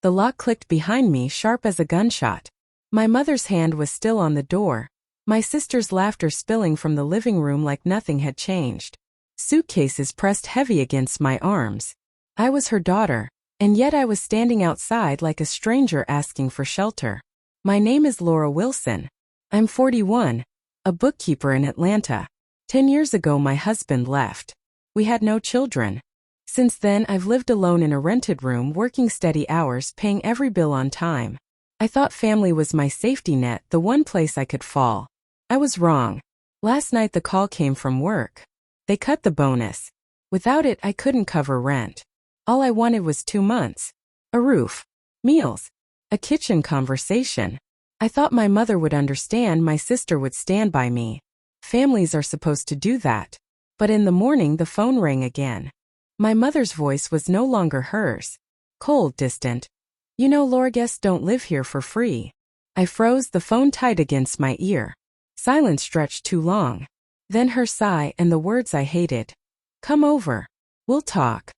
The lock clicked behind me, sharp as a gunshot. My mother's hand was still on the door. My sister's laughter spilling from the living room like nothing had changed. Suitcases pressed heavy against my arms. I was her daughter, and yet I was standing outside like a stranger asking for shelter. My name is Laura Wilson. I'm 41, a bookkeeper in Atlanta. 10 years ago my husband left. We had no children. Since then I've lived alone in a rented room, working steady hours, paying every bill on time. I thought family was my safety net, the one place I could fall. I was wrong. Last night the call came from work. They cut the bonus. Without it I couldn't cover rent. All I wanted was 2 months. A roof. Meals. A kitchen, conversation. I thought my mother would understand, my sister would stand by me. Families are supposed to do that. But in the morning the phone rang again. My mother's voice was no longer hers. Cold, distant. You know, Laura, guests don't live here for free. I froze, the phone tight against my ear. Silence stretched too long. Then her sigh and the words I hated. Come over. We'll talk.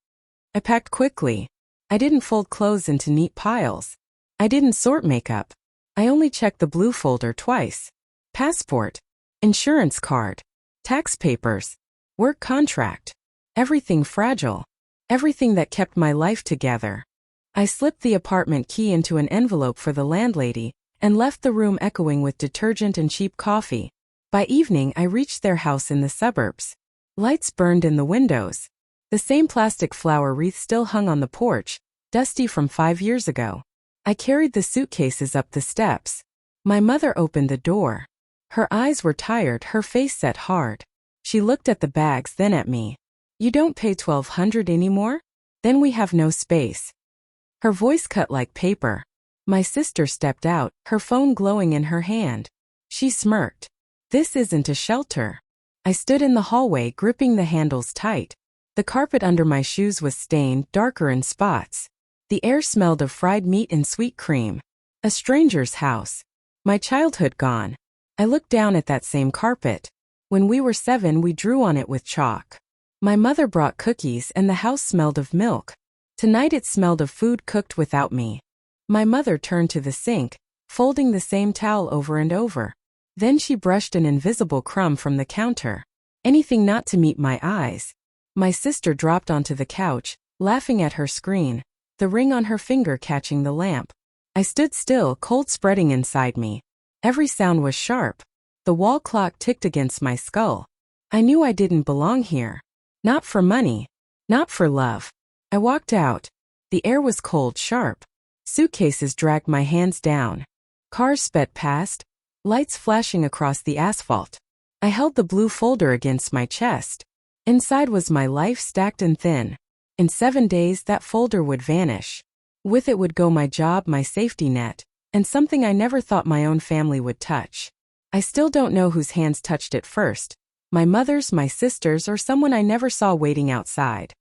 I packed quickly. I didn't fold clothes into neat piles. I didn't sort makeup. I only checked the blue folder twice. Passport. Insurance card. Tax papers. Work contract. Everything fragile. Everything that kept my life together. I slipped the apartment key into an envelope for the landlady and left the room echoing with detergent and cheap coffee. By evening I reached their house in the suburbs. Lights burned in the windows. The same plastic flower wreath still hung on the porch, dusty from 5 years ago. I carried the suitcases up the steps. My mother opened the door. Her eyes were tired, her face set hard. She looked at the bags, then at me. You don't pay $1,200 anymore? Then we have no space. Her voice cut like paper. My sister stepped out, her phone glowing in her hand. She smirked. This isn't a shelter. I stood in the hallway, gripping the handles tight. The carpet under my shoes was stained, darker in spots. The air smelled of fried meat and sweet cream. A stranger's house. My childhood gone. I looked down at that same carpet. When we were 7, we drew on it with chalk. My mother brought cookies and the house smelled of milk. Tonight it smelled of food cooked without me. My mother turned to the sink, folding the same towel over and over. Then she brushed an invisible crumb from the counter. Anything not to meet my eyes. My sister dropped onto the couch, laughing at her screen, the ring on her finger catching the lamp. I stood still, cold spreading inside me. Every sound was sharp. The wall clock ticked against my skull. I knew I didn't belong here. Not for money. Not for love. I walked out. The air was cold, sharp. Suitcases dragged my hands down. Cars sped past, lights flashing across the asphalt. I held the blue folder against my chest. Inside was my life, stacked and thin. In 7 days that folder would vanish. With it would go my job, my safety net, and something I never thought my own family would touch. I still don't know whose hands touched it first. My mother's, my sister's, or someone I never saw waiting outside.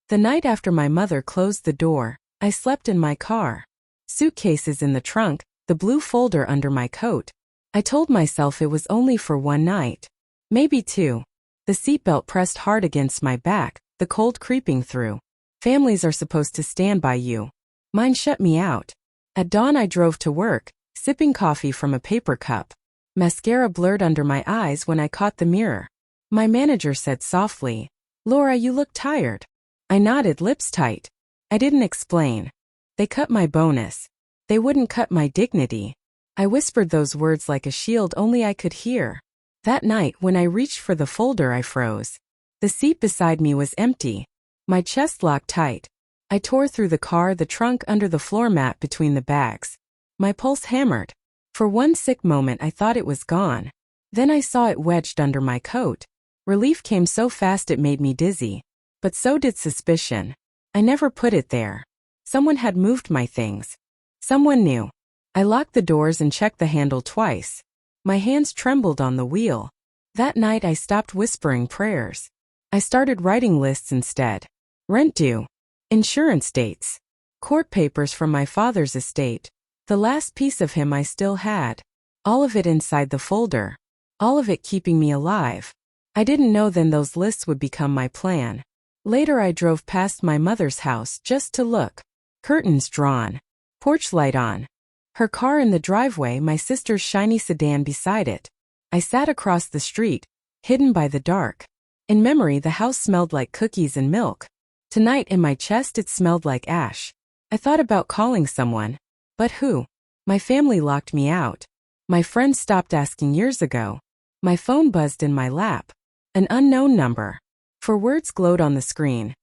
The night after my mother closed the door, I slept in my car. Suitcases in the trunk, the blue folder under my coat. I told myself it was only for 1 night. Maybe 2. The seatbelt pressed hard against my back, the cold creeping through. Families are supposed to stand by you. Mine shut me out. At dawn I drove to work, sipping coffee from a paper cup. Mascara blurred under my eyes when I caught the mirror. My manager said softly, "Laura, you look tired." I nodded, lips tight. I didn't explain. They cut my bonus. They wouldn't cut my dignity. I whispered those words like a shield only I could hear. That night, when I reached for the folder, I froze. The seat beside me was empty. My chest locked tight. I tore through the car, the trunk under the floor mat between the bags. My pulse hammered. For one sick moment I thought it was gone. Then I saw it wedged under my coat. Relief came so fast it made me dizzy. But so did suspicion. I never put it there. Someone had moved my things. Someone knew. I locked the doors and checked the handle twice. My hands trembled on the wheel. That night I stopped whispering prayers. I started writing lists instead. Rent due. Insurance dates. Court papers from my father's estate. The last piece of him I still had. All of it inside the folder. All of it keeping me alive. I didn't know then those lists would become my plan. Later I drove past my mother's house just to look. Curtains drawn. Porch light on. Her car in the driveway, my sister's shiny sedan beside it. I sat across the street, hidden by the dark. In memory, the house smelled like cookies and milk. Tonight in my chest it smelled like ash. I thought about calling someone. But who? My family locked me out. My friends stopped asking years ago. My phone buzzed in my lap. An unknown number. 4 words glowed on the screen.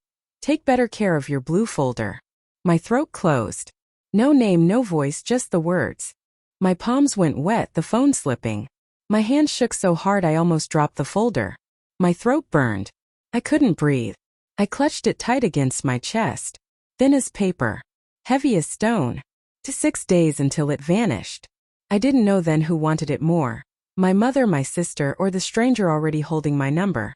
Take better care of your blue folder. My throat closed. No name, no voice, just the words. My palms went wet, the phone slipping. My hand shook so hard I almost dropped the folder. My throat burned. I couldn't breathe. I clutched it tight against my chest. Thin as paper. Heavy as stone. 6 days until it vanished. I didn't know then who wanted it more. My mother, my sister, or the stranger already holding my number.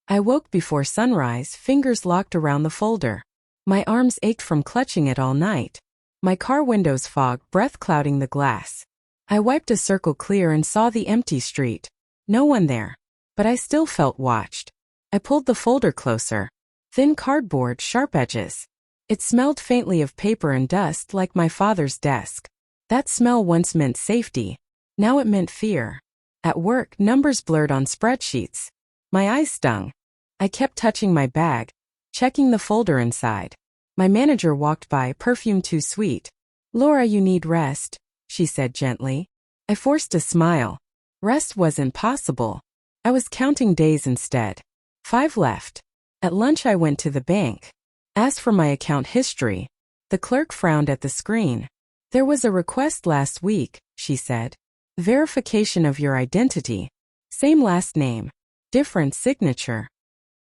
I woke before sunrise, fingers locked around the folder. My arms ached from clutching it all night. My car windows fog, breath clouding the glass. I wiped a circle clear and saw the empty street. No one there. But I still felt watched. I pulled the folder closer. Thin cardboard, sharp edges. It smelled faintly of paper and dust like my father's desk. That smell once meant safety. Now it meant fear. At work, numbers blurred on spreadsheets. My eyes stung. I kept touching my bag, checking the folder inside. My manager walked by, perfume too sweet. "Laura, you need rest," she said gently. I forced a smile. Rest wasn't possible. I was counting days instead. 5 left. At lunch I went to the bank. Asked for my account history. The clerk frowned at the screen. "There was a request last week," she said. "Verification of your identity. Same last name. Different signature."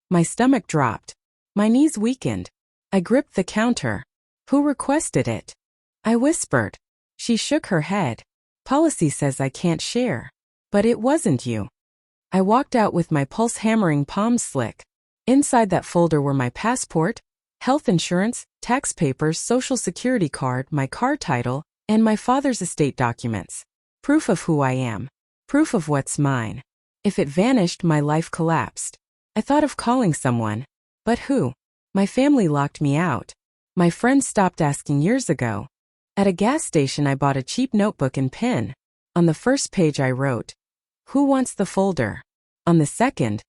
My stomach dropped. My knees weakened. I gripped the counter. "Who requested it?" I whispered. She shook her head. "Policy says I can't share." "But it wasn't you." I walked out with my pulse hammering, palms slick. Inside that folder were my passport, health insurance, tax papers, social security card, my car title, and my father's estate documents. Proof of who I am. Proof of what's mine. If it vanished, my life collapsed. I thought of calling someone. But who? My family locked me out. My friends stopped asking years ago. At a gas station I bought a cheap notebook and pen. On the first page I wrote, "Who wants the folder?" On the second,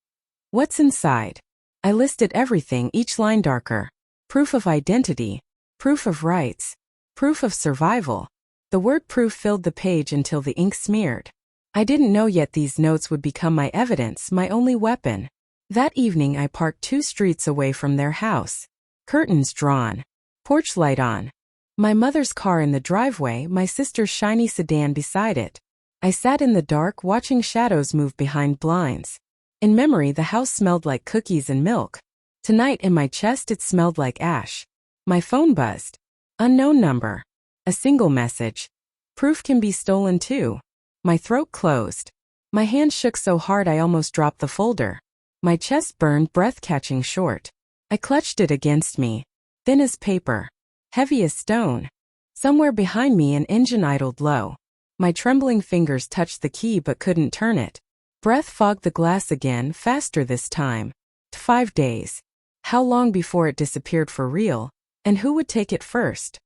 "What's inside?" I listed everything, each line darker. Proof of identity. Proof of rights. Proof of survival. The word proof filled the page until the ink smeared. I didn't know yet these notes would become my evidence, my only weapon. That evening I parked 2 streets away from their house. Curtains drawn. Porch light on. My mother's car in the driveway, my sister's shiny sedan beside it. I sat in the dark, watching shadows move behind blinds. In memory, the house smelled like cookies and milk. Tonight in my chest it smelled like ash. My phone buzzed. Unknown number. A single message. Proof can be stolen too. My throat closed. My hand shook so hard I almost dropped the folder. My chest burned, breath catching short. I clutched it against me. Thin as paper. Heavy as stone. Somewhere behind me an engine idled low. My trembling fingers touched the key but couldn't turn it. Breath fogged the glass again, faster this time. 5 days. How long before it disappeared for real? And who would take it first?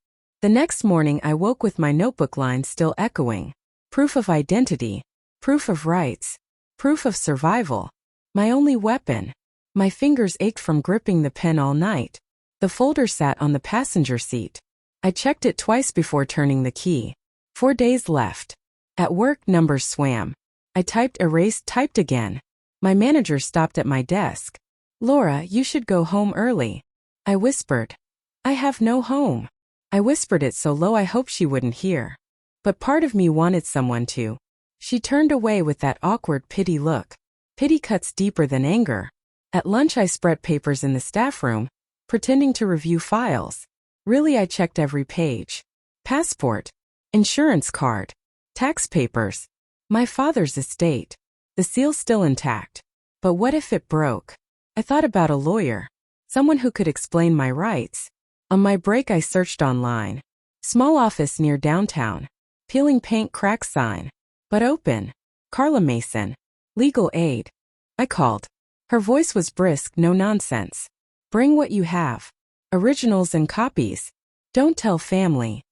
The next morning I woke with my notebook lines still echoing. Proof of identity. Proof of rights. Proof of survival. My only weapon. My fingers ached from gripping the pen all night. The folder sat on the passenger seat. I checked it twice before turning the key. 4 days left. At work, numbers swam. I typed, erased, typed again. My manager stopped at my desk. "Laura, you should go home early." I whispered. "I have no home." I whispered it so low I hoped she wouldn't hear. But part of me wanted someone to. She turned away with that awkward pity look. Pity cuts deeper than anger. At lunch I spread papers in the staff room, pretending to review files. Really, I checked every page. Passport. Insurance card. Tax papers. My father's estate. The seal still intact. But what if it broke? I thought about a lawyer. Someone who could explain my rights. On my break I searched online. Small office near downtown. Peeling paint, crack sign. But open. Carla Mason. Legal aid. I called. Her voice was brisk, no nonsense. "Bring what you have. Originals and copies. Don't tell family."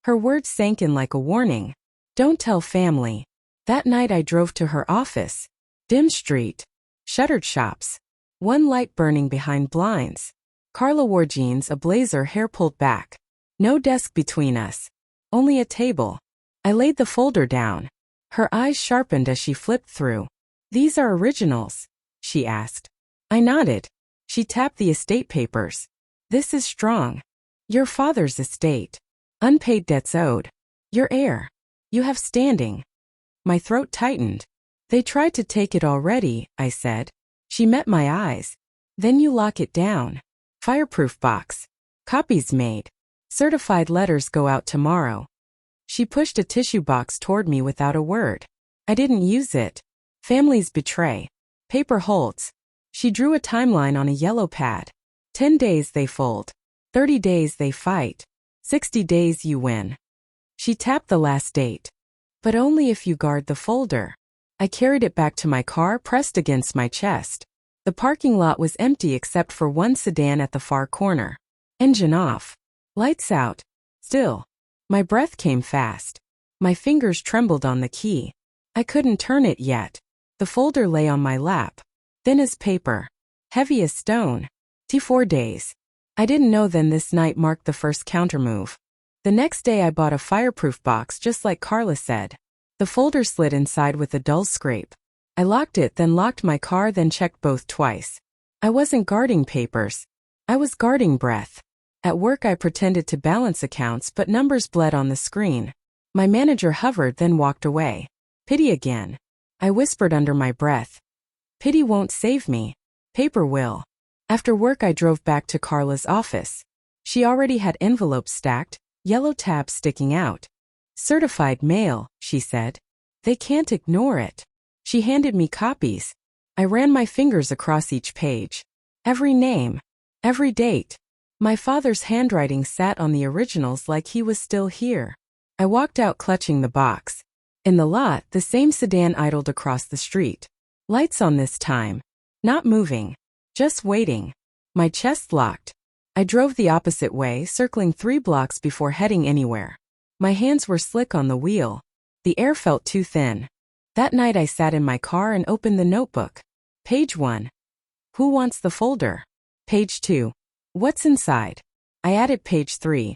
Her words sank in like a warning. Don't tell family. That night I drove to her office. Dim street. Shuttered shops. One light burning behind blinds. Carla wore jeans, a blazer, hair pulled back. No desk between us. Only a table. I laid the folder down. Her eyes sharpened as she flipped through. These are originals, she asked. I nodded. She tapped the estate papers. This is strong. Your father's estate. Unpaid debts owed. Your heir. You have standing. My throat tightened. They tried to take it already, I said. She met my eyes. Then you lock it down. Fireproof box. Copies made. Certified letters go out tomorrow. She pushed a tissue box toward me without a word. I didn't use it. Families betray. Paper holds. She drew a timeline on a yellow pad. 10 days they fold. 30 days they fight. 60 days you win. She tapped the last date. But only if you guard the folder. I carried it back to my car, pressed against my chest. The parking lot was empty except for one sedan at the far corner. Engine off. Lights out. Still. My breath came fast. My fingers trembled on the key. I couldn't turn it yet. The folder lay on my lap. Thin as paper. Heavy as stone. 4 days. I didn't know then this night marked the first countermove. The next day I bought a fireproof box just like Carla said. The folder slid inside with a dull scrape. I locked it, then locked my car, then checked both twice. I wasn't guarding papers. I was guarding breath. At work I pretended to balance accounts, but numbers bled on the screen. My manager hovered, then walked away. Pity again. I whispered under my breath. Pity won't save me. Paper will. After work I drove back to Carla's office. She already had envelopes stacked, yellow tabs sticking out. Certified mail, she said. They can't ignore it. She handed me copies. I ran my fingers across each page. Every name. Every date. My father's handwriting sat on the originals like he was still here. I walked out clutching the box. In the lot, the same sedan idled across the street. Lights on this time. Not moving. Just waiting. My chest locked. I drove the opposite way, circling 3 blocks before heading anywhere. My hands were slick on the wheel. The air felt too thin. That night I sat in my car and opened the notebook. Page 1. Who wants the folder? Page 2. What's inside? I added page 3.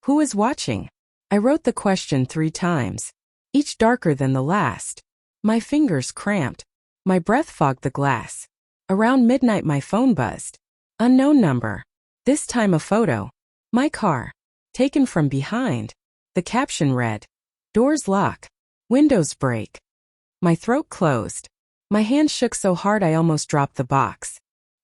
Who is watching? I wrote the question 3 times, each darker than the last. My fingers cramped. My breath fogged the glass. Around midnight my phone buzzed. Unknown number. This time a photo. My car. Taken from behind. The caption read, "Doors lock. Windows break." My throat closed. My hand shook so hard I almost dropped the box.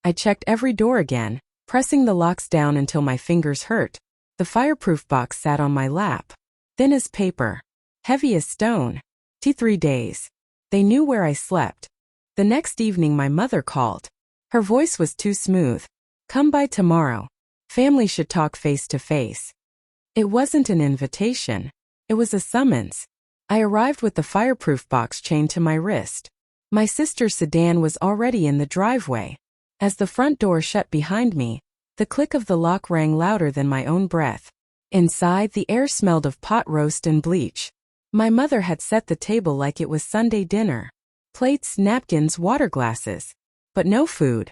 I checked every door again, pressing the locks down until my fingers hurt. The fireproof box sat on my lap. Thin as paper. Heavy as stone. 3 days. They knew where I slept. The next evening my mother called. Her voice was too smooth. Come by tomorrow. Family should talk face to face. It wasn't an invitation. It was a summons. I arrived with the fireproof box chained to my wrist. My sister's sedan was already in the driveway. As the front door shut behind me, the click of the lock rang louder than my own breath. Inside, the air smelled of pot roast and bleach. My mother had set the table like it was Sunday dinner. Plates, napkins, water glasses. But no food.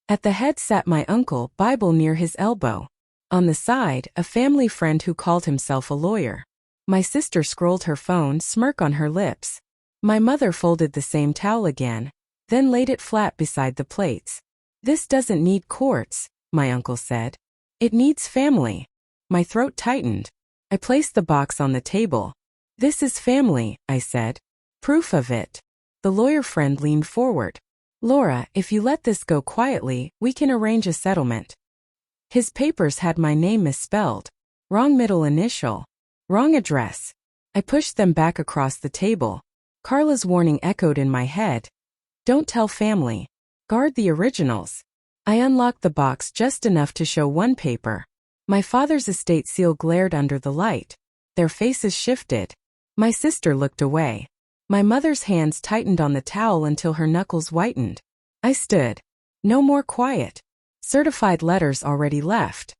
At the head sat my uncle, Bible near his elbow. On the side, a family friend who called himself a lawyer. My sister scrolled her phone, smirk on her lips. My mother folded the same towel again, then laid it flat beside the plates. This doesn't need courts, my uncle said. It needs family. My throat tightened. I placed the box on the table. This is family, I said. Proof of it. The lawyer friend leaned forward. Laura, if you let this go quietly, we can arrange a settlement. His papers had my name misspelled. Wrong middle initial. Wrong address. I pushed them back across the table. Carla's warning echoed in my head. Don't tell family. Guard the originals. I unlocked the box just enough to show one paper. My father's estate seal glared under the light. Their faces shifted. My sister looked away. My mother's hands tightened on the towel until her knuckles whitened. I stood. No more quiet. Certified letters already left.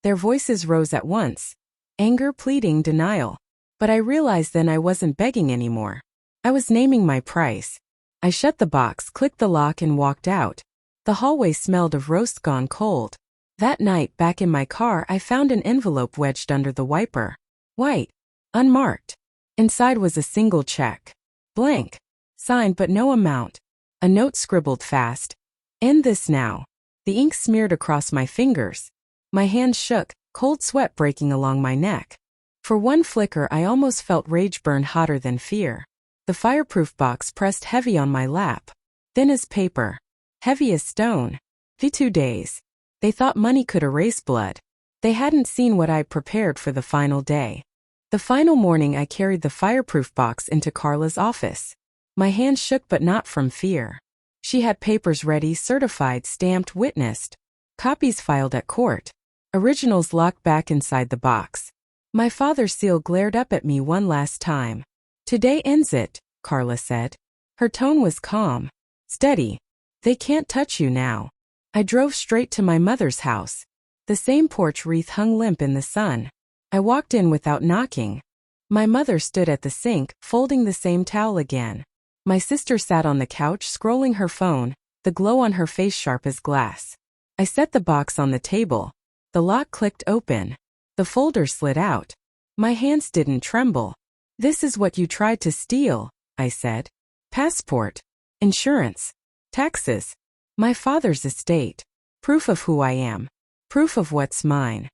Their voices rose at once. Anger, pleading, denial. But I realized then I wasn't begging anymore. I was naming my price. I shut the box, clicked the lock, and walked out. The hallway smelled of roast gone cold. That night, back in my car, I found an envelope wedged under the wiper. White. Unmarked. Inside was a single check. Blank. Signed but no amount. A note scribbled fast. End this now. The ink smeared across my fingers. My hands shook, cold sweat breaking along my neck. For one flicker I almost felt rage burn hotter than fear. The fireproof box pressed heavy on my lap. Thin as paper. Heavy as stone. The 2 days. They thought money could erase blood. They hadn't seen what I'd prepared for the final day. The final morning I carried the fireproof box into Carla's office. My hands shook but not from fear. She had papers ready, certified, stamped, witnessed. Copies filed at court. Originals locked back inside the box. My father's seal glared up at me one last time. Today ends it, Carla said. Her tone was calm. Steady. They can't touch you now. I drove straight to my mother's house. The same porch wreath hung limp in the sun. I walked in without knocking. My mother stood at the sink, folding the same towel again. My sister sat on the couch, scrolling her phone, the glow on her face sharp as glass. I set the box on the table. The lock clicked open. The folder slid out. My hands didn't tremble. This is what you tried to steal, I said. Passport. Insurance. Taxes. My father's estate. Proof of who I am. Proof of what's mine.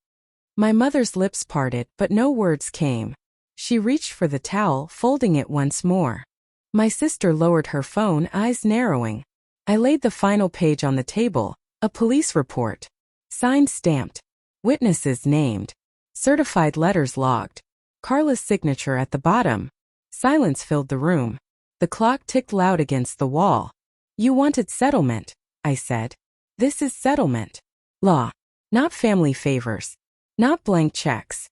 My mother's lips parted, but no words came. She reached for the towel, folding it once more. My sister lowered her phone, eyes narrowing. I laid the final page on the table, a police report. Signed, stamped. Witnesses named. Certified letters logged. Carla's signature at the bottom. Silence filled the room. The clock ticked loud against the wall. You wanted settlement, I said. This is settlement. Law. Not family favors. Not blank checks.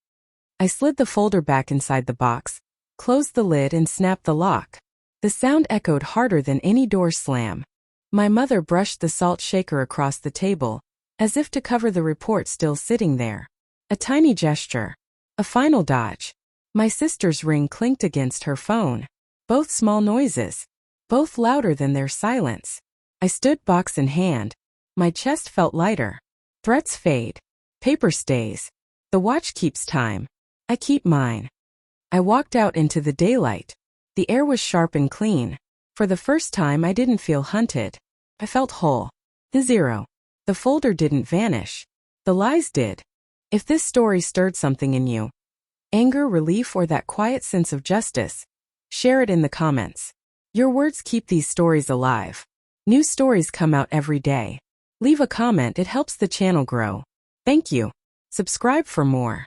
I slid the folder back inside the box, closed the lid, and snapped the lock. The sound echoed harder than any door slam. My mother brushed the salt shaker across the table, as if to cover the report still sitting there. A tiny gesture. A final dodge. My sister's ring clinked against her phone. Both small noises. Both louder than their silence. I stood box in hand. My chest felt lighter. Threats fade. Paper stays. The watch keeps time. I keep mine. I walked out into the daylight. The air was sharp and clean. For the first time I didn't feel hunted. I felt whole. The zero. The folder didn't vanish. The lies did. If this story stirred something in you, anger, relief, or that quiet sense of justice, share it in the comments. Your words keep these stories alive. New stories come out every day. Leave a comment, it helps the channel grow. Thank you. Subscribe for more.